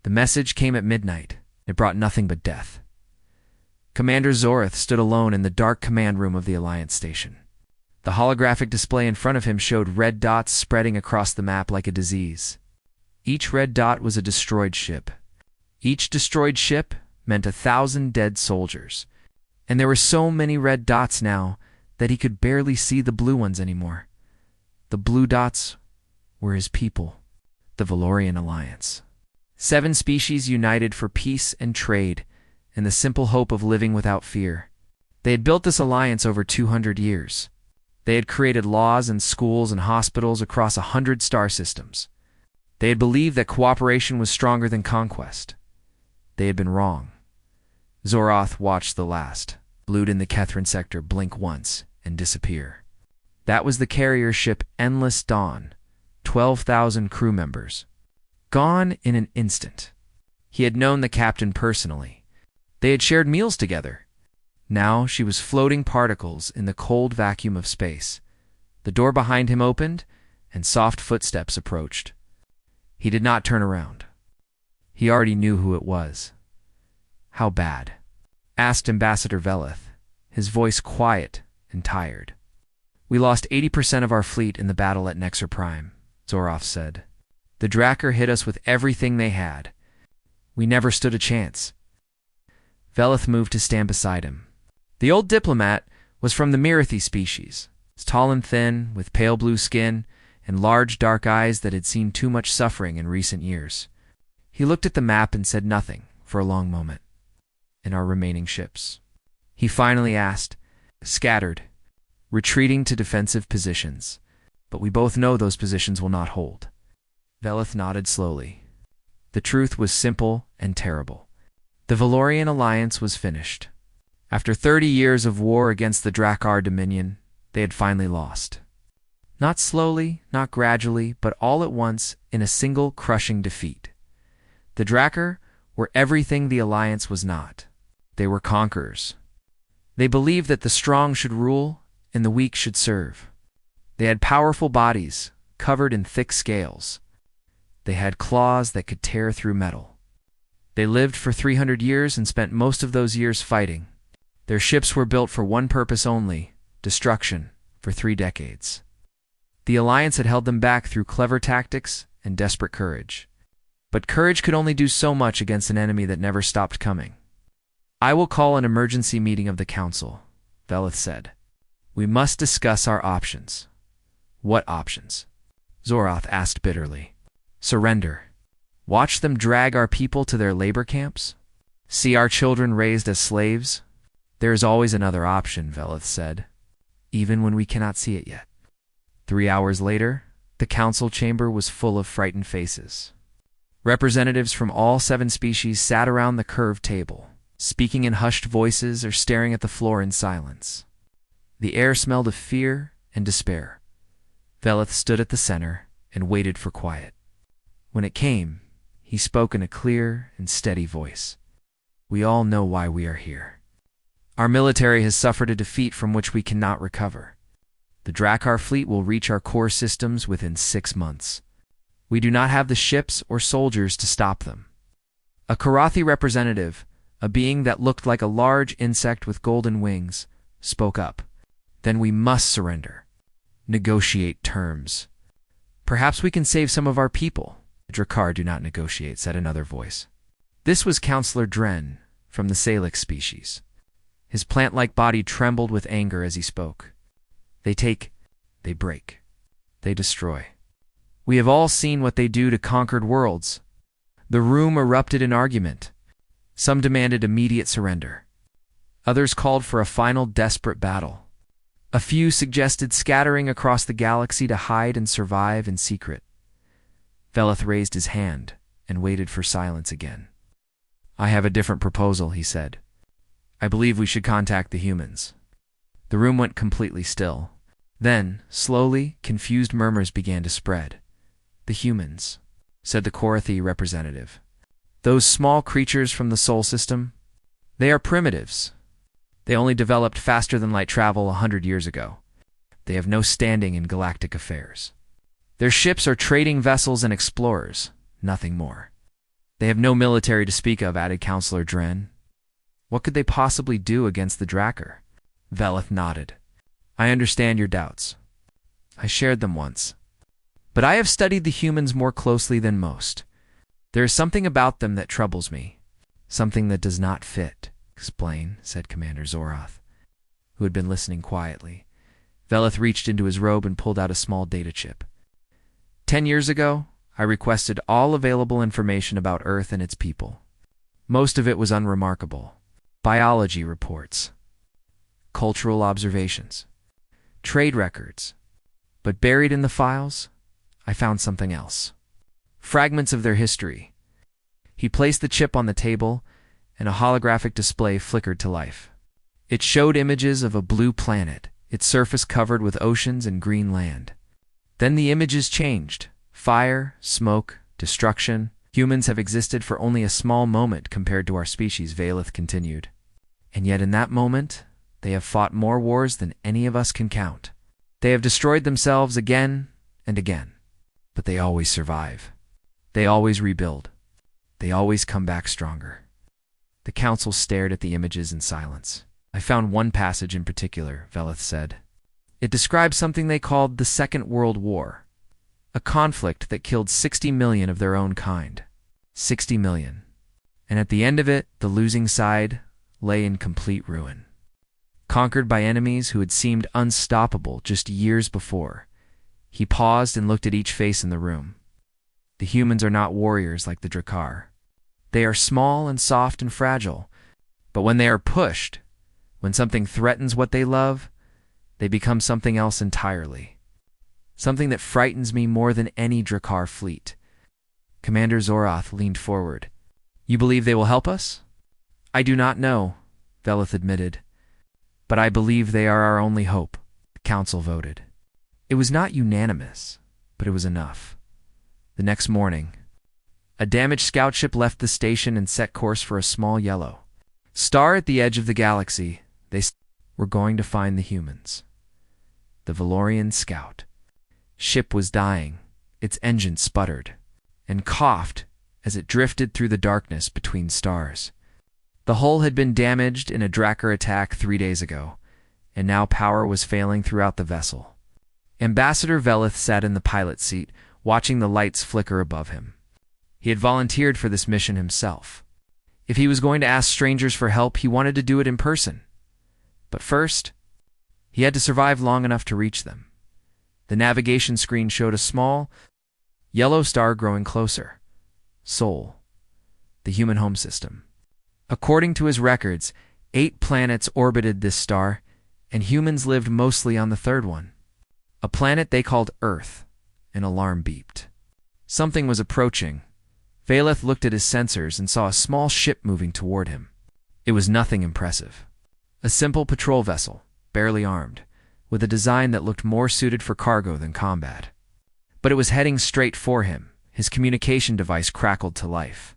The message came at midnight. It brought nothing but death. Commander Zorath stood alone in the dark command room of the Alliance station. The holographic display in front of him showed red dots spreading across the map like a disease. Each red dot was a destroyed ship. Each destroyed ship meant 1,000 dead soldiers. And there were so many red dots now that he could barely see the blue ones anymore. The blue dots were his people, the Valorian Alliance. 7 species united for peace and trade and the simple hope of living without fear. They had built this alliance over 200 years. They had created laws and schools and hospitals across 100 star systems. They had believed that cooperation was stronger than conquest. They had been wrong. Zorath watched the last, blued in the Kethrin sector, blink once and disappear. That was the carrier ship Endless Dawn, 12,000 crew members. Gone in an instant. He had known the captain personally. They had shared meals together. Now she was floating particles in the cold vacuum of space. The door behind him opened, and soft footsteps approached. He did not turn around. He already knew who it was. "How bad?" asked Ambassador Veleth, his voice quiet and tired. "We lost 80% of our fleet in the battle at Nexer Prime," Zorath said. "The Drakkar hit us with everything they had. We never stood a chance." Veleth moved to stand beside him. The old diplomat was from the Mirathi species, tall and thin, with pale blue skin and large dark eyes that had seen too much suffering in recent years. He looked at the map and said nothing for a long moment. "And our remaining ships?" he finally asked. "Scattered, retreating to defensive positions. But we both know those positions will not hold." Veleth nodded slowly. The truth was simple and terrible. The Valorian alliance was finished. After 30 years of war against the Drakkar Dominion, they had finally lost. Not slowly, not gradually, but all at once in a single crushing defeat. The Drakkar were everything the alliance was not. They were conquerors. They believed that the strong should rule and the weak should serve. They had powerful bodies, covered in thick scales. They had claws that could tear through metal. They lived for 300 years and spent most of those years fighting. Their ships were built for one purpose only, destruction, for 3 decades. The Alliance had held them back through clever tactics and desperate courage. But courage could only do so much against an enemy that never stopped coming. "I will call an emergency meeting of the Council," Veleth said. "We must discuss our options." "What options?" Zorath asked bitterly. "Surrender. Watch them drag our people to their labor camps? See our children raised as slaves? There is always another option," Veleth said, "even when we cannot see it yet." 3 hours later, the council chamber was full of frightened faces. Representatives from all 7 species sat around the curved table, speaking in hushed voices or staring at the floor in silence. The air smelled of fear and despair. Veleth stood at the center and waited for quiet. When it came, he spoke in a clear and steady voice. "We all know why we are here. Our military has suffered a defeat from which we cannot recover. The Drakkar fleet will reach our core systems within 6 months. We do not have the ships or soldiers to stop them." A Karathi representative, a being that looked like a large insect with golden wings, spoke up. "Then we must surrender. Negotiate terms. Perhaps we can save some of our people." "Drakkar do not negotiate," said another voice. This was Counselor Dren, from the Salix species. His plant-like body trembled with anger as he spoke. "They take, they break, they destroy. We have all seen what they do to conquered worlds." The room erupted in argument. Some demanded immediate surrender. Others called for a final desperate battle. A few suggested scattering across the galaxy to hide and survive in secret. Veleth raised his hand and waited for silence again. "I have a different proposal," he said. "I believe we should contact the humans." The room went completely still. Then, slowly, confused murmurs began to spread. "The humans," said the Korathi representative. "Those small creatures from the Sol system? They are primitives. They only developed faster than light travel 100 years ago. They have no standing in galactic affairs. Their ships are trading vessels and explorers, nothing more. They have no military to speak of, added Counselor Dren. What could they possibly do against the Drakkar? Velith nodded. I understand your doubts. I shared them once. But I have studied the humans more closely than most. There is something about them that troubles me. Something that does not fit. Explain, said Commander Zorath, who had been listening quietly. Velith reached into his robe and pulled out a small data chip. 10 years ago, I requested all available information about Earth and its people. Most of it was unremarkable. Biology reports, cultural observations, trade records. But buried in the files, I found something else. Fragments of their history. He placed the chip on the table, and a holographic display flickered to life. It showed images of a blue planet, its surface covered with oceans and green land. Then the images changed. Fire, smoke, destruction. Humans have existed for only a small moment compared to our species, Velith continued. And yet in that moment, they have fought more wars than any of us can count. They have destroyed themselves again and again. But they always survive. They always rebuild. They always come back stronger. The council stared at the images in silence. I found one passage in particular, Velith said. It described something they called the Second World War, a conflict that killed 60 million of their own kind. 60 million. And at the end of it, the losing side lay in complete ruin. Conquered by enemies who had seemed unstoppable just years before. He paused and looked at each face in the room. The humans are not warriors like the Drakkar. They are small and soft and fragile, but when they are pushed, when something threatens what they love, they become something else entirely. Something that frightens me more than any Drakkar fleet. Commander Zorath leaned forward. You believe they will help us? I do not know, Velith admitted. But I believe they are our only hope, the council voted. It was not unanimous, but it was enough. The next morning, a damaged scout ship left the station and set course for a small yellow star at the edge of the galaxy. They were going to find the humans. The Valorian scout ship was dying. Its engine sputtered and coughed as it drifted through the darkness between stars. The hull had been damaged in a Drakkar attack 3 days ago, and now power was failing throughout the vessel. Ambassador Velith sat in the pilot seat, watching the lights flicker above him. He had volunteered for this mission himself. If he was going to ask strangers for help, he wanted to do it in person. But first, he had to survive long enough to reach them. The navigation screen showed a small, yellow star growing closer. Sol, the human home system. According to his records, 8 planets orbited this star, and humans lived mostly on the third one. A planet they called Earth. An alarm beeped. Something was approaching. Velith looked at his sensors and saw a small ship moving toward him. It was nothing impressive. A simple patrol vessel, barely armed, with a design that looked more suited for cargo than combat. But it was heading straight for him. His communication device crackled to life.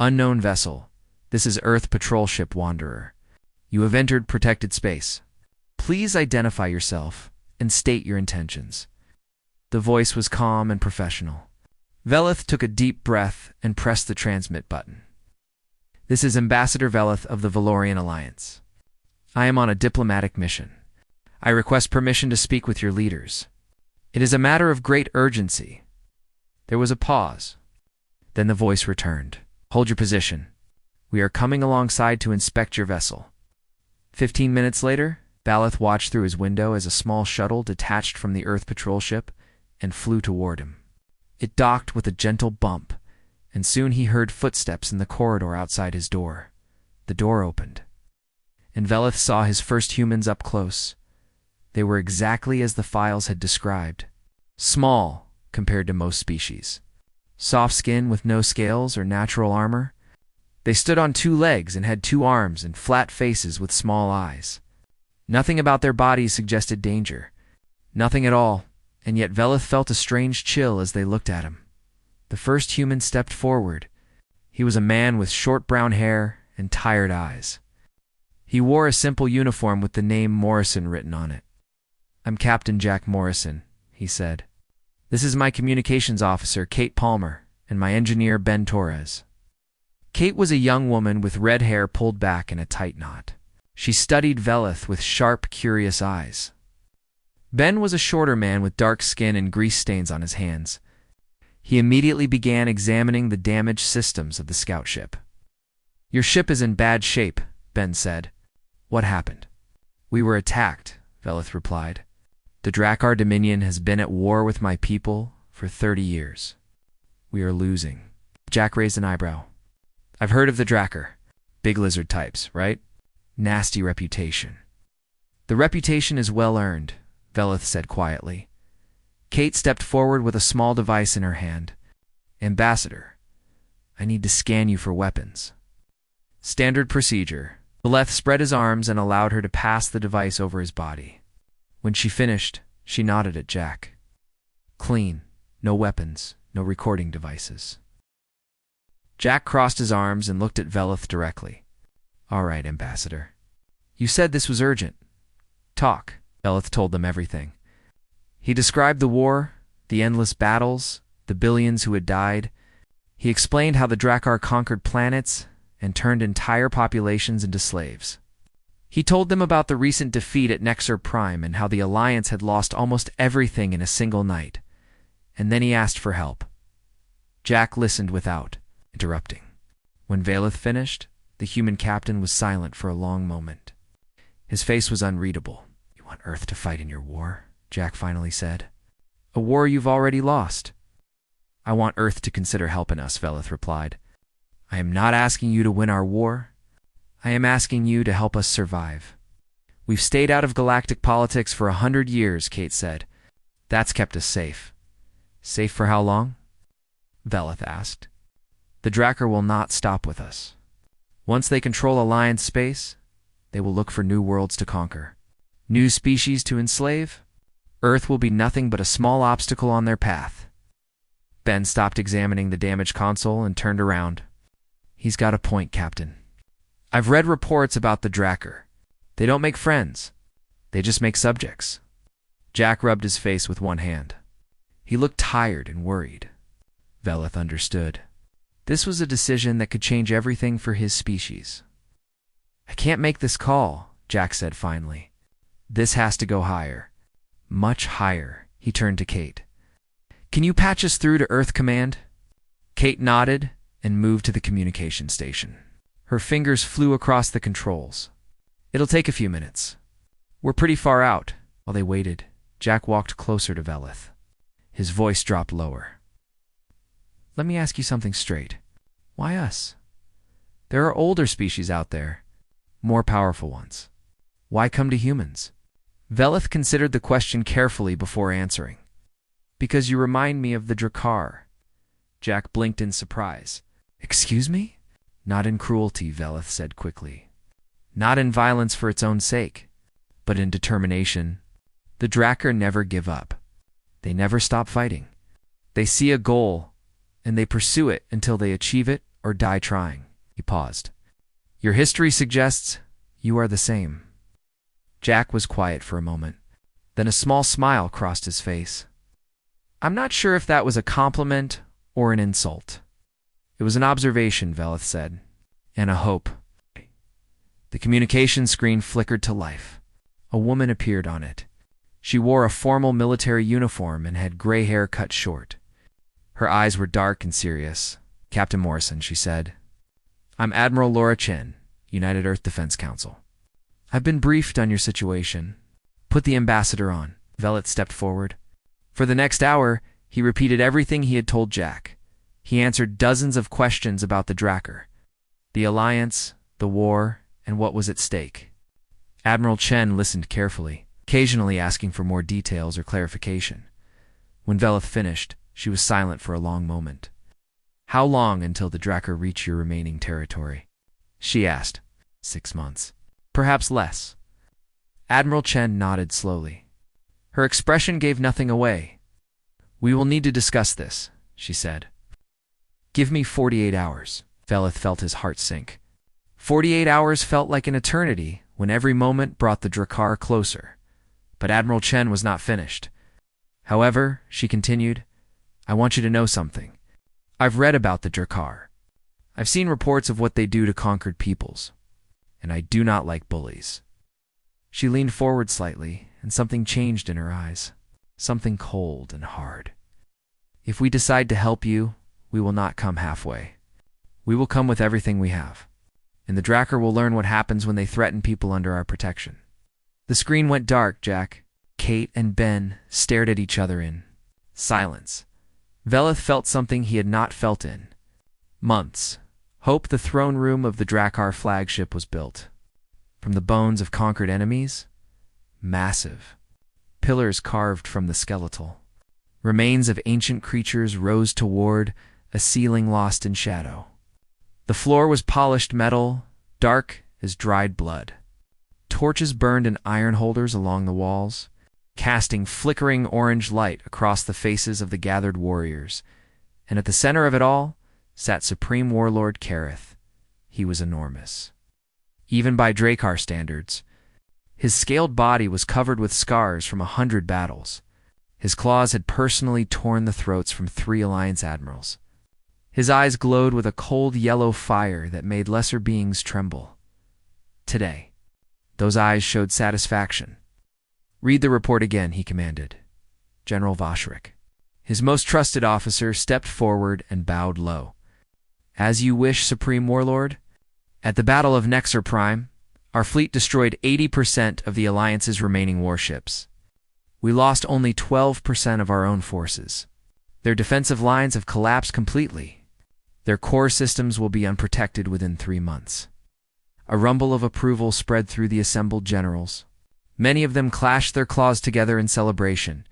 Unknown vessel. This is Earth Patrol Ship Wanderer. You have entered protected space. Please identify yourself and state your intentions. The voice was calm and professional. Velith took a deep breath and pressed the transmit button. This is Ambassador Velith of the Valorian Alliance. I am on a diplomatic mission. I request permission to speak with your leaders. It is a matter of great urgency. There was a pause. Then the voice returned. Hold your position. We are coming alongside to inspect your vessel. 15 minutes later, Velith watched through his window as a small shuttle detached from the Earth patrol ship and flew toward him. It docked with a gentle bump, and soon he heard footsteps in the corridor outside his door. The door opened, and Velith saw his first humans up close. They were exactly as the files had described. Small compared to most species. Soft skin with no scales or natural armor. They stood on 2 legs and had 2 arms and flat faces with small eyes. Nothing about their bodies suggested danger. Nothing at all, and yet Velith felt a strange chill as they looked at him. The first human stepped forward. He was a man with short brown hair and tired eyes. He wore a simple uniform with the name Morrison written on it. I'm Captain Jack Morrison, he said. This is my communications officer, Kate Palmer, and my engineer, Ben Torres. Kate was a young woman with red hair pulled back in a tight knot. She studied Velith with sharp, curious eyes. Ben was a shorter man with dark skin and grease stains on his hands. He immediately began examining the damaged systems of the scout ship. "Your ship is in bad shape," Ben said. "What happened?" "We were attacked," Velith replied. "The Drakkar Dominion has been at war with my people for 30 years. We are losing." Jack raised an eyebrow. "I've heard of the Drakkar. Big lizard types, right? Nasty reputation." "The reputation is well earned," Velith said quietly. Kate stepped forward with a small device in her hand. "Ambassador, I need to scan you for weapons." "Standard procedure." Velith spread his arms and allowed her to pass the device over his body. When she finished, she nodded at Jack. "Clean. No weapons, no recording devices." Jack crossed his arms and looked at Velith directly. "All right, Ambassador. You said this was urgent. Talk." Velith told them everything. He described the war, the endless battles, the billions who had died. He explained how the Drakkar conquered planets and turned entire populations into slaves. He told them about the recent defeat at Nexer Prime and how the Alliance had lost almost everything in a single night. And then he asked for help. Jack listened without interrupting. When Velith finished, the human captain was silent for a long moment. His face was unreadable. "You want Earth to fight in your war?" Jack finally said. "A war you've already lost." "I want Earth to consider helping us," Velith replied. "I am not asking you to win our war. I am asking you to help us survive. We've stayed out of galactic politics for 100 years, Kate said. That's kept us safe." "Safe for how long?" Velith asked. "The Drakkar will not stop with us. Once they control Alliance space, they will look for new worlds to conquer, new species to enslave. Earth will be nothing but a small obstacle on their path." Ben stopped examining the damaged console and turned around. "He's got a point, Captain. I've read reports about the Drakkar. They don't make friends. They just make subjects." Jack rubbed his face with one hand. He looked tired and worried. Velith understood. This was a decision that could change everything for his species. "I can't make this call," Jack said finally. "This has to go higher. Much higher." He turned to Kate. "Can you patch us through to Earth Command?" Kate nodded and moved to the communication station. Her fingers flew across the controls. "It'll take a few minutes. We're pretty far out." While they waited, Jack walked closer to Velith. His voice dropped lower. "Let me ask you something straight. Why us? There are older species out there, more powerful ones. Why come to humans?" Velith considered the question carefully before answering. "Because you remind me of the Drakkar." Jack blinked in surprise. "Excuse me?" "Not in cruelty," Velith said quickly. "Not in violence for its own sake, but in determination. The Drakkar never give up. They never stop fighting. They see a goal, and they pursue it until they achieve it or die trying." He paused. "Your history suggests you are the same." Jack was quiet for a moment. Then a small smile crossed his face. "I'm not sure if that was a compliment or an insult." "It was an observation," Velith said, "and a hope." The communication screen flickered to life. A woman appeared on it. She wore a formal military uniform and had gray hair cut short. Her eyes were dark and serious. "Captain Morrison," she said. "I'm Admiral Laura Chen, United Earth Defense Council. I've been briefed on your situation. Put the ambassador on." Velith stepped forward. For the next hour, he repeated everything he had told Jack. He answered dozens of questions about the Drakkar, the Alliance, the war, and what was at stake. Admiral Chen listened carefully, occasionally asking for more details or clarification. When Velith finished, she was silent for a long moment. "How long until the Drakkar reach your remaining territory?" she asked. 6 months. Perhaps less." Admiral Chen nodded slowly. Her expression gave nothing away. "We will need to discuss this," she said. "Give me 48 hours." Velith felt his heart sink. 48 hours felt like an eternity when every moment brought the Drakkar closer. But Admiral Chen was not finished. "However," she continued, "I want you to know something. I've read about the Drakkar. I've seen reports of what they do to conquered peoples, and I do not like bullies." She leaned forward slightly, and something changed in her eyes, something cold and hard. "If we decide to help you, we will not come halfway. We will come with everything we have, and the Drakkar will learn what happens when they threaten people under our protection." The screen went dark, Jack. Kate and Ben stared at each other in silence. Velith felt something he had not felt in months. Hope the throne room of the Drakkar flagship was built. From the bones of conquered enemies, massive pillars carved from the skeletal. Remains of ancient creatures rose toward a ceiling lost in shadow. The floor was polished metal, dark as dried blood. Torches burned in iron holders along the walls, casting flickering orange light across the faces of the gathered warriors. And at the center of it all sat Supreme Warlord Kareth. He was enormous, even by Drakkar standards. His scaled body was covered with scars from 100 battles. His claws had personally torn the throats from 3 Alliance admirals. His eyes glowed with a cold yellow fire that made lesser beings tremble. Today, those eyes showed satisfaction. "Read the report again," he commanded. General Vashrik, his most trusted officer, stepped forward and bowed low. "As you wish, Supreme Warlord. At the Battle of Nexar Prime, our fleet destroyed 80% of the Alliance's remaining warships. We lost only 12% of our own forces. Their defensive lines have collapsed completely. Their core systems will be unprotected within 3 months." A rumble of approval spread through the assembled generals. Many of them clashed their claws together in celebration.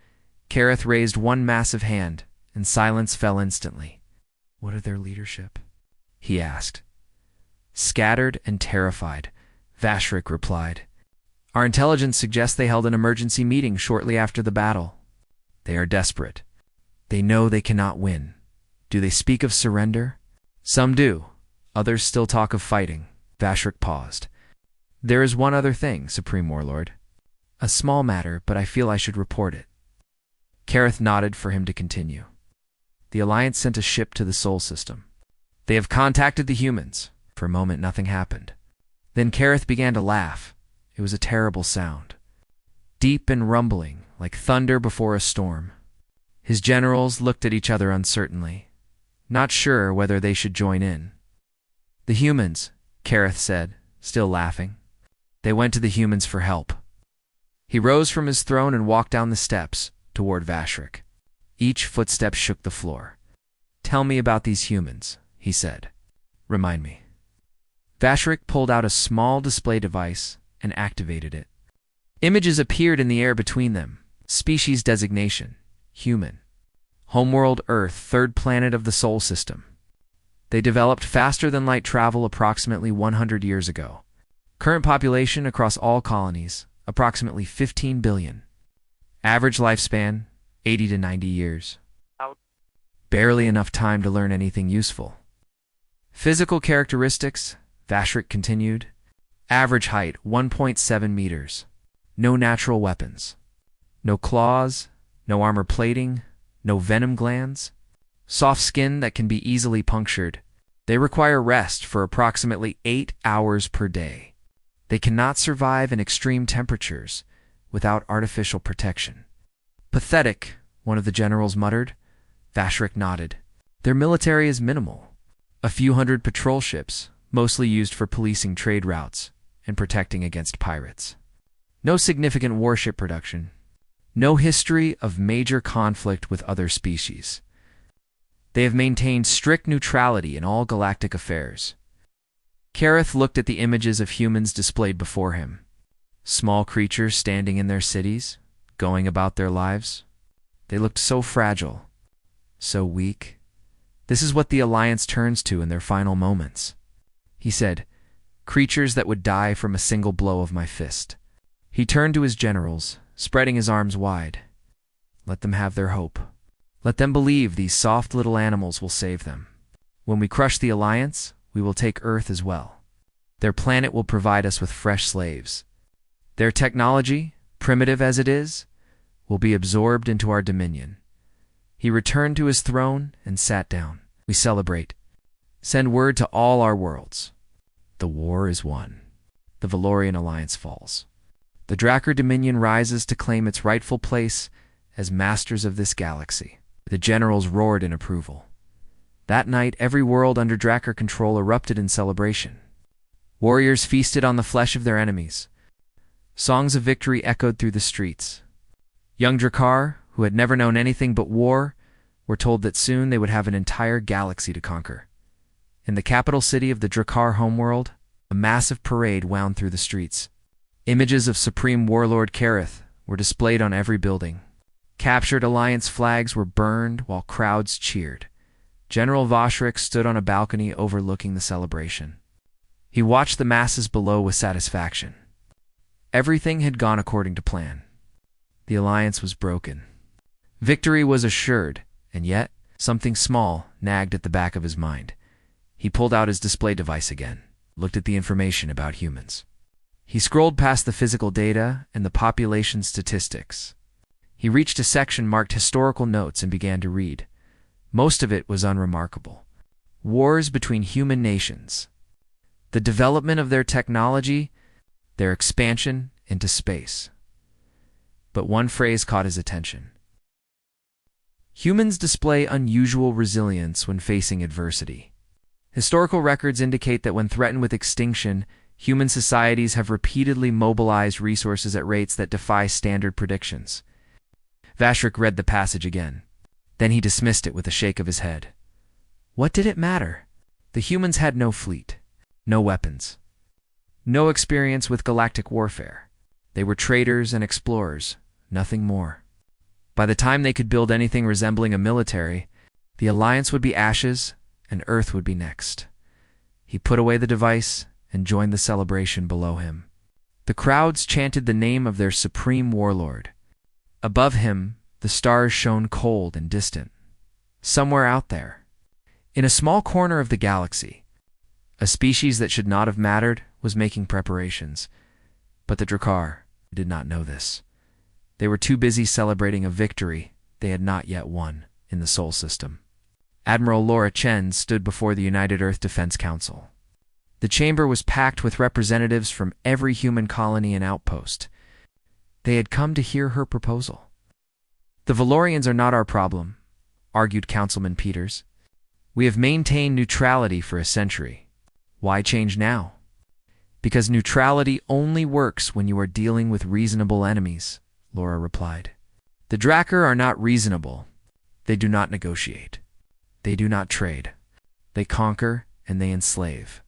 Kareth raised one massive hand, and silence fell instantly. "What of their leadership?" he asked. Scattered and terrified, Vashrik replied, "Our intelligence suggests they held an emergency meeting shortly after the battle. They are desperate. They know they cannot win. Do they speak of surrender?" "Some do. Others still talk of fighting." Vashrik paused. "There is one other thing, Supreme Warlord. A small matter, but I feel I should report it." Kareth nodded for him to continue. "The Alliance sent a ship to the Sol system. They have contacted the humans." For a moment, nothing happened. Then Kareth began to laugh. It was a terrible sound, deep and rumbling, like thunder before a storm. His generals looked at each other uncertainly, not sure whether they should join in. "The humans," Kareth said, still laughing. "They went to the humans for help." He rose from his throne and walked down the steps toward Vashrik. Each footstep shook the floor. "Tell me about these humans," he said. "Remind me." Vashrik pulled out a small display device and activated it. Images appeared in the air between them. Species designation: human. Homeworld Earth, 3rd planet of the Sol system. They developed faster than light travel approximately 100 years ago. Current population across all colonies, approximately 15 billion. Average lifespan, 80 to 90 years. Barely enough time to learn anything useful. Physical characteristics, Vashrik continued. Average height, 1.7 meters. No natural weapons. No claws, no armor plating, no venom glands. Soft skin that can be easily punctured. They require rest for approximately 8 hours per day. They cannot survive in extreme temperatures without artificial protection. "Pathetic," one of the generals muttered. Vashrik nodded. "Their military is minimal. A few hundred patrol ships, mostly used for policing trade routes and protecting against pirates. No significant warship production. No history of major conflict with other species. They have maintained strict neutrality in all galactic affairs." Kareth looked at the images of humans displayed before him. Small creatures standing in their cities, going about their lives. They looked so fragile, so weak. "This is what the Alliance turns to in their final moments," he said. "Creatures that would die from a single blow of my fist." He turned to his generals, spreading his arms wide. "Let them have their hope. Let them believe these soft little animals will save them. When we crush the Alliance, we will take Earth as well. Their planet will provide us with fresh slaves. Their technology, primitive as it is, will be absorbed into our dominion." He returned to his throne and sat down. "We celebrate. Send word to all our worlds. The war is won. The Valorian alliance falls. The Drakkar Dominion rises to claim its rightful place as masters of this galaxy. The generals roared in approval. That night, every world under Drakkar control erupted in celebration. Warriors feasted on the flesh of their enemies. Songs of victory echoed through the streets. Young Drakkar, who had never known anything but war, were told that soon they would have an entire galaxy to conquer. In the capital city of the Drakkar homeworld, a massive parade wound through the streets. Images of Supreme Warlord Kareth were displayed on every building. Captured Alliance flags were burned while crowds cheered. General Voshrik stood on a balcony overlooking the celebration. He watched the masses below with satisfaction. Everything had gone according to plan. The alliance was broken. Victory was assured, and yet something small nagged at the back of his mind. He pulled out his display device again, looked at the information about humans. He scrolled past the physical data and the population statistics. He reached a section marked Historical Notes and began to read. Most of it was unremarkable. Wars between human nations. The development of their technology, their expansion into space. But one phrase caught his attention. Humans display unusual resilience when facing adversity. Historical records indicate that when threatened with extinction, human societies have repeatedly mobilized resources at rates that defy standard predictions. Vashrik read the passage again. Then he dismissed it with a shake of his head. What did it matter? The humans had no fleet, no weapons, no experience with galactic warfare. They were traders and explorers, nothing more. By the time they could build anything resembling a military, the alliance would be ashes and Earth would be next. He put away the device and joined the celebration below him. The crowds chanted the name of their supreme warlord. Above him, the stars shone cold and distant. Somewhere out there, in a small corner of the galaxy, a species that should not have mattered was making preparations. But the Drakkar did not know this. They were too busy celebrating a victory they had not yet won in the Sol system. Admiral Laura Chen stood before the United Earth Defense Council. The chamber was packed with representatives from every human colony and outpost. They had come to hear her proposal. The Valorians are not our problem, argued Councilman Peters. We have maintained neutrality for a century. Why change now? Because neutrality only works when you are dealing with reasonable enemies, Laura replied. The Drakkar are not reasonable. They do not negotiate. They do not trade. They conquer and they enslave.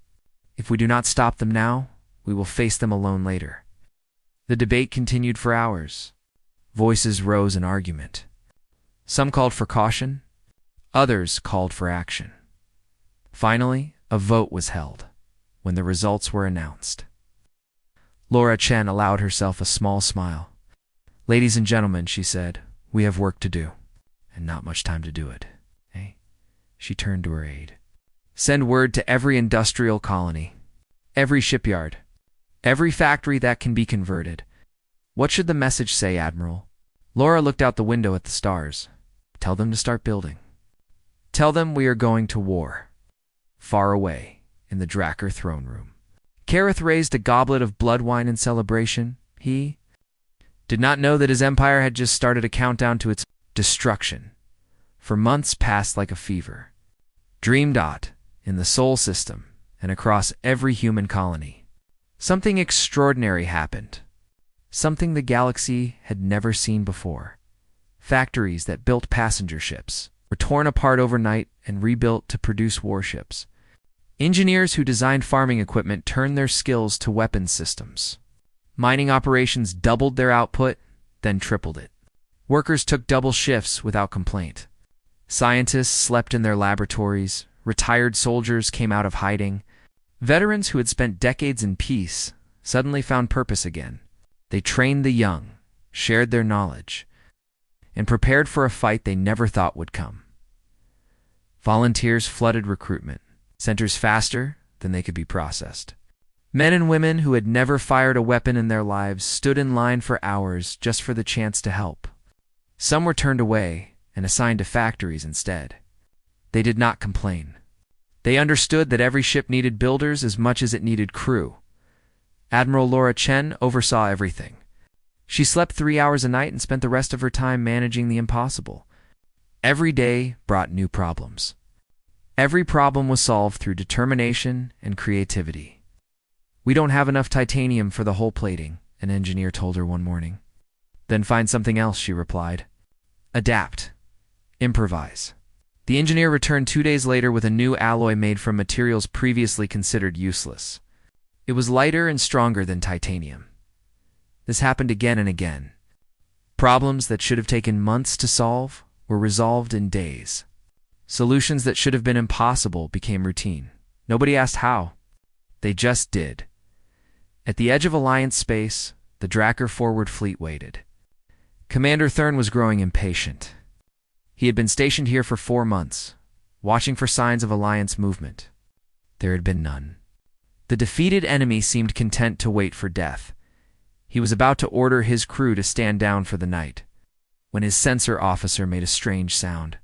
If we do not stop them now, we will face them alone later. The debate continued for hours. Voices rose in argument. Some called for caution. Others called for action. Finally, a vote was held. When the results were announced, Laura Chen allowed herself a small smile. Ladies and gentlemen, she said, we have work to do, and not much time to do it. She turned to her aide. Send word to every industrial colony, every shipyard, every factory that can be converted. What should the message say, Admiral? Laura looked out the window at the stars. Tell them to start building. Tell them we are going to war. Far away, in the Drakkar throne room. Kareth raised a goblet of blood wine in celebration. He did not know that his empire had just started a countdown to its destruction. For months passed like a fever. Dream Dot, in the Sol system, and across every human colony. Something extraordinary happened. Something the galaxy had never seen before. Factories that built passenger ships were torn apart overnight and rebuilt to produce warships. Engineers who designed farming equipment turned their skills to weapons systems. Mining operations doubled their output, then tripled it. Workers took double shifts without complaint. Scientists slept in their laboratories. Retired soldiers came out of hiding. Veterans who had spent decades in peace suddenly found purpose again. They trained the young, shared their knowledge, and prepared for a fight they never thought would come. Volunteers flooded recruitment centers faster than they could be processed. Men and women who had never fired a weapon in their lives stood in line for hours just for the chance to help. Some were turned away and assigned to factories instead. They did not complain. They understood that every ship needed builders as much as it needed crew. Admiral Laura Chen oversaw everything. She slept 3 hours a night and spent the rest of her time managing the impossible. Every day brought new problems. Every problem was solved through determination and creativity. "We don't have enough titanium for the hull plating," an engineer told her one morning. "Then find something else," she replied. "Adapt. Improvise." The engineer returned 2 days later with a new alloy made from materials previously considered useless. It was lighter and stronger than titanium. This happened again and again. Problems that should have taken months to solve were resolved in days. Solutions that should have been impossible became routine. Nobody asked how. They just did. At the edge of Alliance space, the Drakkar forward fleet waited. Commander Thurn was growing impatient. He had been stationed here for 4 months, watching for signs of Alliance movement. There had been none. The defeated enemy seemed content to wait for death. He was about to order his crew to stand down for the night, when his sensor officer made a strange sound.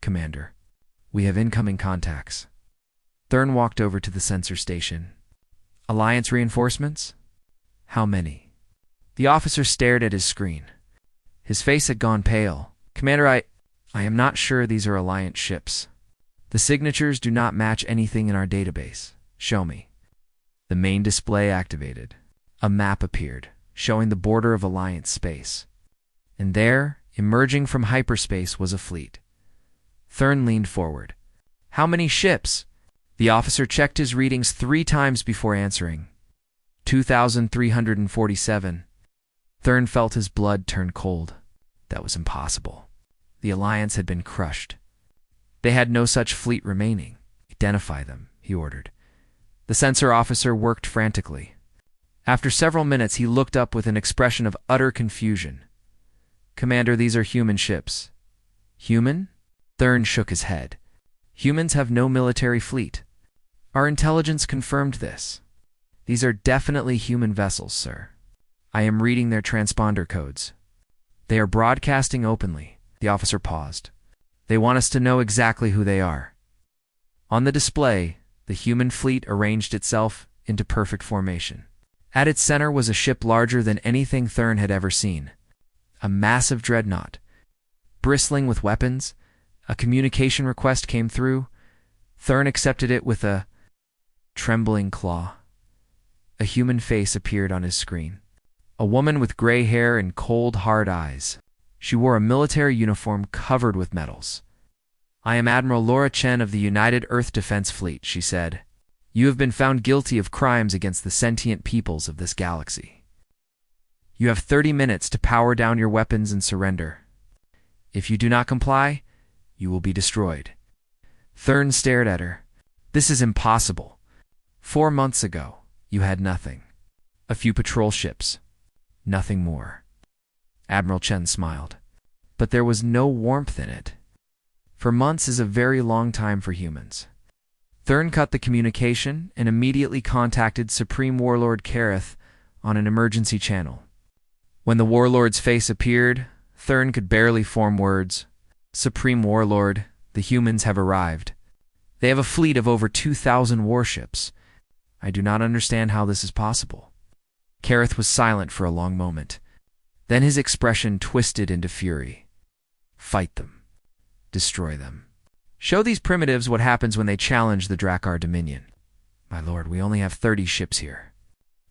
"Commander, we have incoming contacts." Thurn walked over to the sensor station. "Alliance reinforcements? How many?" The officer stared at his screen. His face had gone pale. "Commander, I am not sure these are Alliance ships. The signatures do not match anything in our database. Show me." The main display activated. A map appeared, showing the border of Alliance space. And there, emerging from hyperspace, was a fleet. Thurn leaned forward. "How many ships?" The officer checked his readings 3 times before answering. 2,347. Thurn felt his blood turn cold. That was impossible. The Alliance had been crushed. They had no such fleet remaining. "Identify them," he ordered. The sensor officer worked frantically. After several minutes, he looked up with an expression of utter confusion. "Commander, these are human ships." "Human?" Thurn shook his head. "Humans have no military fleet. Our intelligence confirmed this. These are definitely human vessels, sir. I am reading their transponder codes. They are broadcasting openly." The officer paused. "They want us to know exactly who they are." On the display, the human fleet arranged itself into perfect formation. At its center was a ship larger than anything Thurn had ever seen. A massive dreadnought. Bristling with weapons, a communication request came through. Thurn accepted it with a trembling claw. A human face appeared on his screen. A woman with gray hair and cold, hard eyes. She wore a military uniform covered with medals. "I am Admiral Laura Chen of the United Earth Defense Fleet," she said. "You have been found guilty of crimes against the sentient peoples of this galaxy. You have 30 minutes to power down your weapons and surrender. If you do not comply, you will be destroyed." Thurn stared at her. "This is impossible. 4 months ago, you had nothing. A few patrol ships. Nothing more." Admiral Chen smiled. But there was no warmth in it. For months is a very long time for humans. Thurn cut the communication and immediately contacted Supreme Warlord Kareth on an emergency channel. When the warlord's face appeared, Thurn could barely form words. "Supreme Warlord, the humans have arrived. They have a fleet of over 2,000 warships. I do not understand how this is possible." Kareth was silent for a long moment. Then his expression twisted into fury. "Fight them. Destroy them. Show these primitives what happens when they challenge the Drakkar Dominion." "My lord, we only have 30 ships here."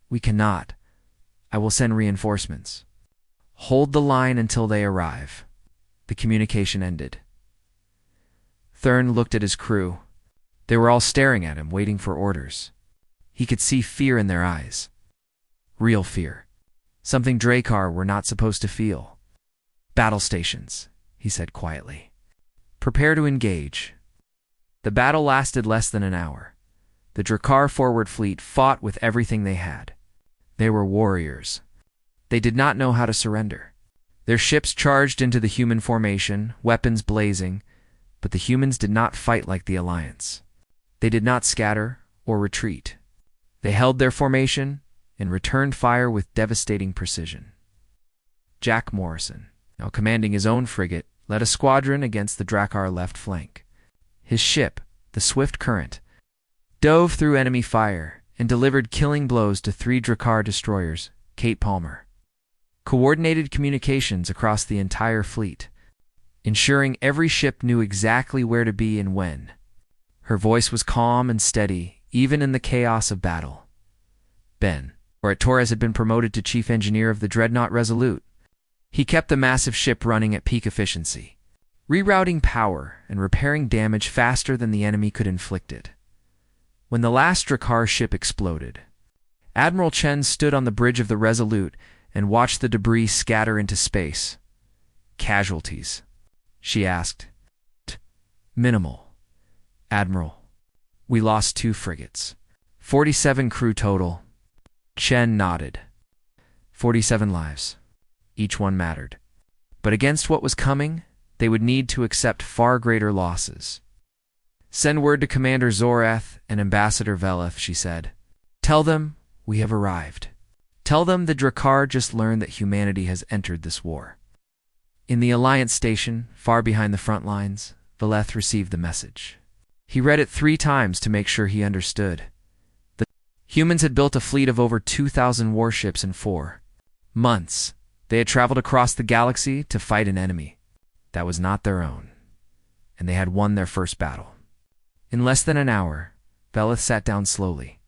"We cannot. I will send reinforcements. Hold the line until they arrive." The communication ended. Thurn looked at his crew. They were all staring at him, waiting for orders. He could see fear in their eyes. Real fear. Something Drakkar were not supposed to feel. "Battle stations," he said quietly. "Prepare to engage." The battle lasted less than an hour. The Drakkar forward fleet fought with everything they had. They were warriors. They did not know how to surrender. Their ships charged into the human formation, weapons blazing, but the humans did not fight like the Alliance. They did not scatter or retreat. They held their formation and returned fire with devastating precision. Jack Morrison, now commanding his own frigate, led a squadron against the Drakkar left flank. His ship, the Swift Current, dove through enemy fire, and delivered killing blows to 3 Drakkar destroyers, Kate Palmer. Coordinated communications across the entire fleet, ensuring every ship knew exactly where to be and when. Her voice was calm and steady, even in the chaos of battle. Ben, or at Torres, had been promoted to chief engineer of the dreadnought Resolute. He kept the massive ship running at peak efficiency, rerouting power and repairing damage faster than the enemy could inflict it. When the last Drakkar ship exploded, Admiral Chen stood on the bridge of the Resolute and watched the debris scatter into space. "Casualties?" she asked. "Minimal, Admiral. We lost 2 frigates. 47 crew total." Chen nodded. 47 lives. Each one mattered. But against what was coming, they would need to accept far greater losses. "Send word to Commander Zorath and Ambassador Veleth," she said. "Tell them we have arrived. Tell them the Drakkar just learned that humanity has entered this war." In the Alliance station, far behind the front lines, Veleth received the message. He read it 3 times to make sure he understood. The humans had built a fleet of over 2,000 warships in 4 months. They had traveled across the galaxy to fight an enemy that was not their own, and they had won their first battle. In less than an hour, Veleth sat down slowly.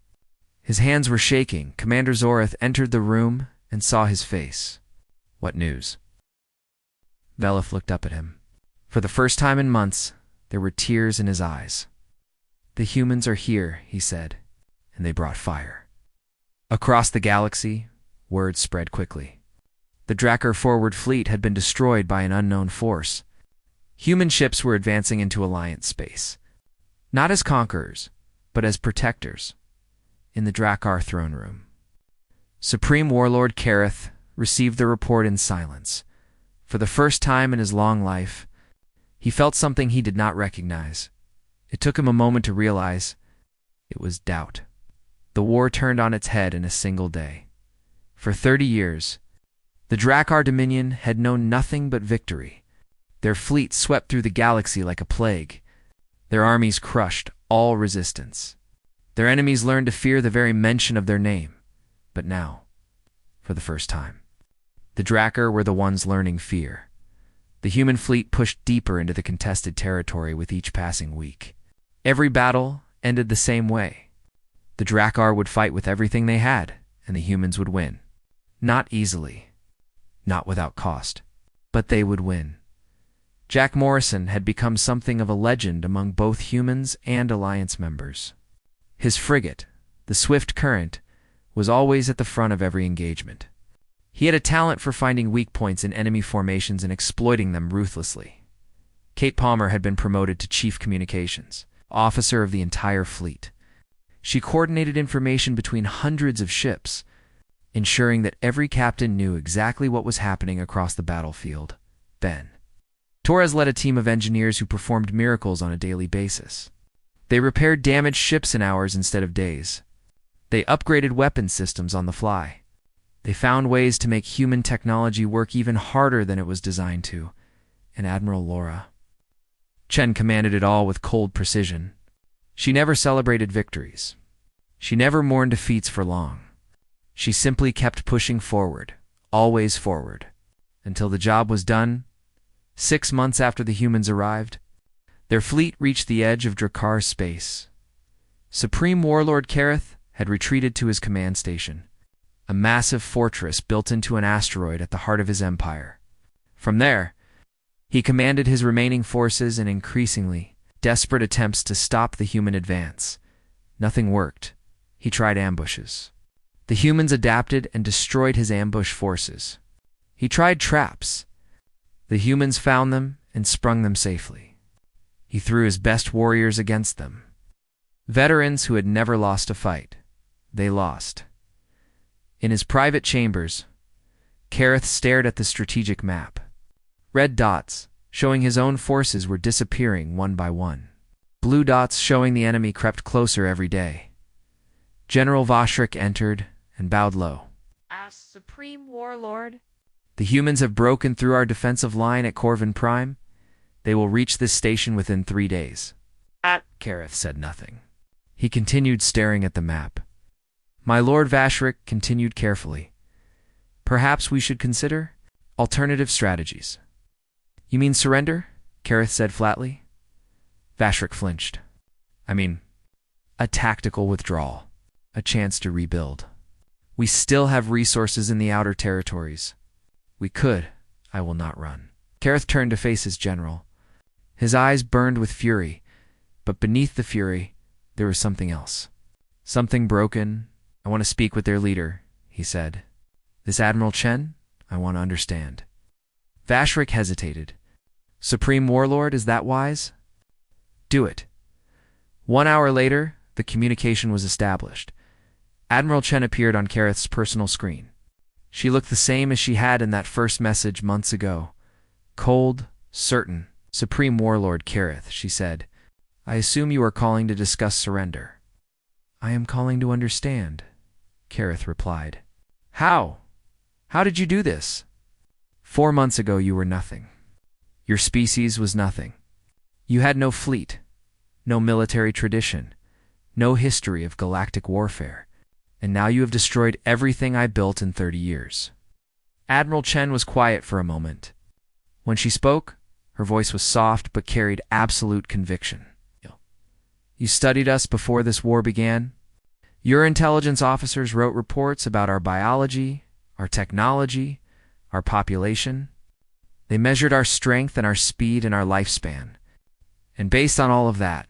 His hands were shaking. Commander Zorath entered the room and saw his face. "What news?" Veleth looked up at him. For the first time in months, there were tears in his eyes. "The humans are here," he said, "and they brought fire." Across the galaxy, word spread quickly. The Drakkar forward fleet had been destroyed by an unknown force. Human ships were advancing into Alliance space, not as conquerors, but as protectors, in the Drakkar throne room. Supreme Warlord Kareth received the report in silence. For the first time in his long life, he felt something he did not recognize. It took him a moment to realize it was doubt. The war turned on its head in a single day. For 30 years, the Drakkar Dominion had known nothing but victory. Their fleet swept through the galaxy like a plague. Their armies crushed all resistance. Their enemies learned to fear the very mention of their name. But now, for the first time, the Drakkar were the ones learning fear. The human fleet pushed deeper into the contested territory with each passing week. Every battle ended the same way. The Drakkar would fight with everything they had, and the humans would win. Not easily, not without cost, but they would win. Jack Morrison had become something of a legend among both humans and Alliance members. His frigate, the Swift Current, was always at the front of every engagement. He had a talent for finding weak points in enemy formations and exploiting them ruthlessly. Kate Palmer had been promoted to Chief Communications, officer of the entire fleet. She coordinated information between hundreds of ships, ensuring that every captain knew exactly what was happening across the battlefield. Ben. Torres led a team of engineers who performed miracles on a daily basis. They repaired damaged ships in hours instead of days. They upgraded weapon systems on the fly. They found ways to make human technology work even harder than it was designed to. And Admiral Laura Chen commanded it all with cold precision. She never celebrated victories. She never mourned defeats for long. She simply kept pushing forward, always forward, until the job was done. 6 months after the humans arrived, their fleet reached the edge of Drakkar space. Supreme Warlord Kareth had retreated to his command station, a massive fortress built into an asteroid at the heart of his empire. From there, he commanded his remaining forces in increasingly desperate attempts to stop the human advance. Nothing worked. He tried ambushes. The humans adapted and destroyed his ambush forces. He tried traps. The humans found them and sprung them safely. He threw his best warriors against them. Veterans who had never lost a fight. They lost. In his private chambers, Kareth stared at the strategic map. Red dots, showing his own forces, were disappearing one by one. Blue dots showing the enemy crept closer every day. General Voshrik entered and bowed low. "As Supreme Warlord, The humans have broken through our defensive line at Corvin Prime. They will reach this station within 3 days. Kareth said nothing. He continued staring at the map. My Lord Vashrik continued carefully. Perhaps we should consider alternative strategies. You mean surrender? Kareth said flatly. Vashrik flinched. I mean, a tactical withdrawal, a chance to rebuild. We still have resources in the outer territories. We could. I will not run. Kareth turned to face his general. His eyes burned with fury, but beneath the fury, there was something else. Something broken. I want to speak with their leader, he said. This Admiral Chen? I want to understand. Vashrik hesitated. Supreme Warlord, is that wise? Do it. 1 hour later, the communication was established. Admiral Chen appeared on Kareth's personal screen. She looked the same as she had in that first message months ago. Cold, certain. Supreme Warlord Kareth, she said. I assume you are calling to discuss surrender. I am calling to understand, Kareth replied. How? How did you do this? 4 months ago you were nothing. Your species was nothing. You had no fleet, no military tradition, no history of galactic warfare, and now you have destroyed everything I built in 30 years. Admiral Chen was quiet for a moment. When she spoke, her voice was soft but carried absolute conviction. You studied us before this war began? Your intelligence officers wrote reports about our biology, our technology, our population. They measured our strength and our speed and our lifespan. And based on all of that,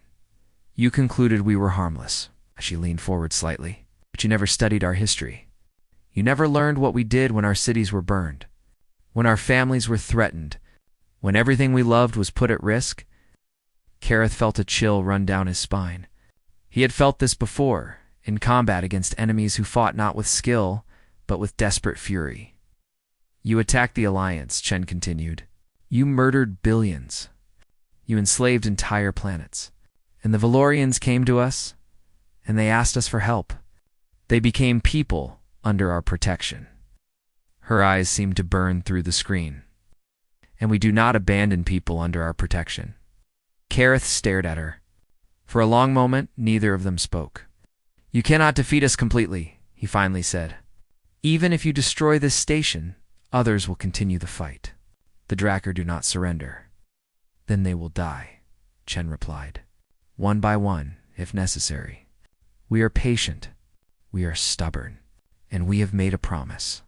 you concluded we were harmless. She leaned forward slightly. But you never studied our history. You never learned what we did when our cities were burned, when our families were threatened, when everything we loved was put at risk. Kareth felt a chill run down his spine. He had felt this before, in combat against enemies who fought not with skill, but with desperate fury. You attacked the Alliance, Chen continued. You murdered billions. You enslaved entire planets. And the Valorians came to us, and they asked us for help. They became people under our protection. Her eyes seemed to burn through the screen. And we do not abandon people under our protection. Kareth stared at her. For a long moment, neither of them spoke. You cannot defeat us completely, he finally said. Even if you destroy this station, others will continue the fight. The Drakkar do not surrender. Then they will die, Chen replied. One by one, if necessary. We are patient. We are stubborn. And we have made a promise.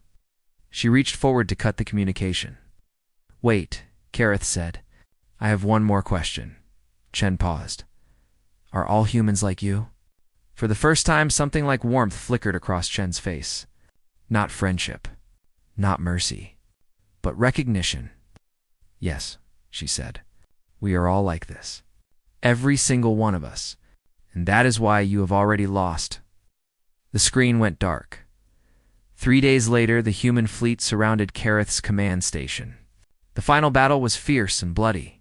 She reached forward to cut the communication. Wait, Kareth said. I have one more question. Chen paused. Are all humans like you? For the first time, something like warmth flickered across Chen's face. Not friendship, not mercy, but recognition. Yes, she said. We are all like this. Every single one of us. And that is why you have already lost. The screen went dark. 3 days later, the human fleet surrounded Kareth's command station. The final battle was fierce and bloody.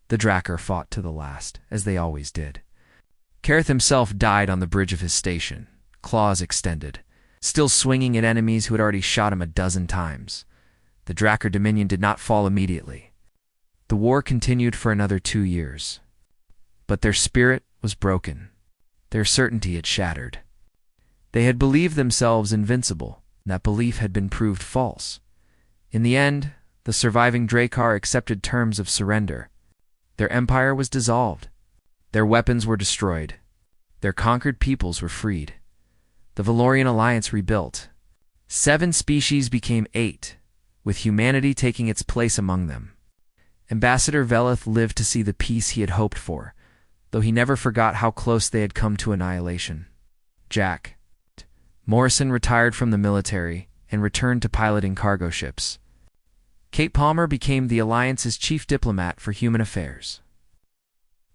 The Drakkar fought to the last, as they always did. Kareth himself died on the bridge of his station, claws extended, still swinging at enemies who had already shot him a dozen times. The Drakkar Dominion did not fall immediately. The war continued for another 2 years. But their spirit was broken. Their certainty had shattered. They had believed themselves invincible, and that belief had been proved false. In the end, the surviving Drakkar accepted terms of surrender. Their empire was dissolved. Their weapons were destroyed. Their conquered peoples were freed. The Valorian alliance rebuilt. 7 species became 8, with humanity taking its place among them. Ambassador Veleth lived to see the peace he had hoped for, though he never forgot how close they had come to annihilation. Jack Morrison retired from the military and returned to piloting cargo ships. Kate Palmer became the Alliance's chief diplomat for human affairs.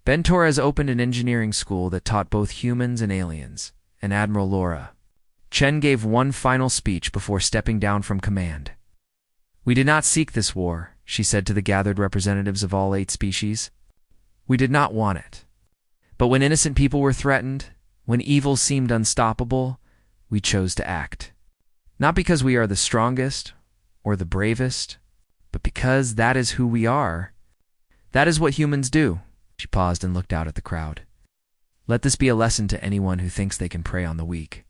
Ben Torres opened an engineering school that taught both humans and aliens, and Admiral Laura. Chen gave one final speech before stepping down from command. We did not seek this war, she said to the gathered representatives of all 8 species. We did not want it. But when innocent people were threatened, when evil seemed unstoppable, we chose to act. Not because we are the strongest or the bravest, but because that is who we are. That is what humans do. She paused and looked out at the crowd. Let this be a lesson to anyone who thinks they can prey on the weak.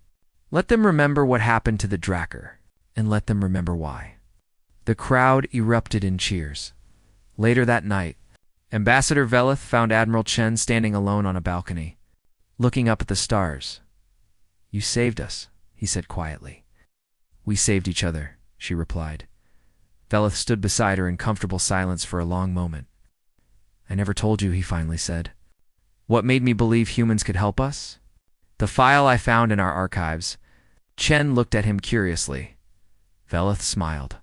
Let them remember what happened to the Drakkar, and let them remember why. The crowd erupted in cheers. Later that night, Ambassador Velith found Admiral Chen standing alone on a balcony, looking up at the stars. "You saved us," he said quietly. "We saved each other," she replied. Velith stood beside her in comfortable silence for a long moment. "I never told you," he finally said. "What made me believe humans could help us? The file I found in our archives." Chen looked at him curiously. Velith smiled.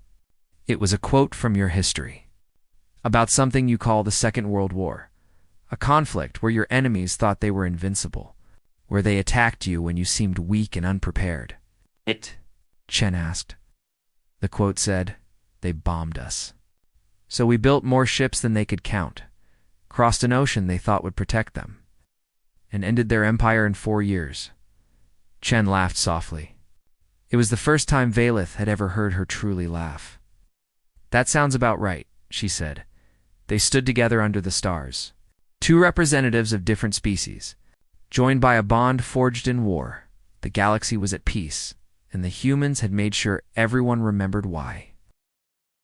"It was a quote from your history, about something you call the Second World War, a conflict where your enemies thought they were invincible, where they attacked you when you seemed weak and unprepared." "It?" Chen asked. The quote said, "They bombed us. So we built more ships than they could count, crossed an ocean they thought would protect them, and ended their empire in 4 years." Chen laughed softly. It was the first time Velith had ever heard her truly laugh. "That sounds about right," she said. They stood together under the stars, two representatives of different species, joined by a bond forged in war. The galaxy was at peace, and the humans had made sure everyone remembered why.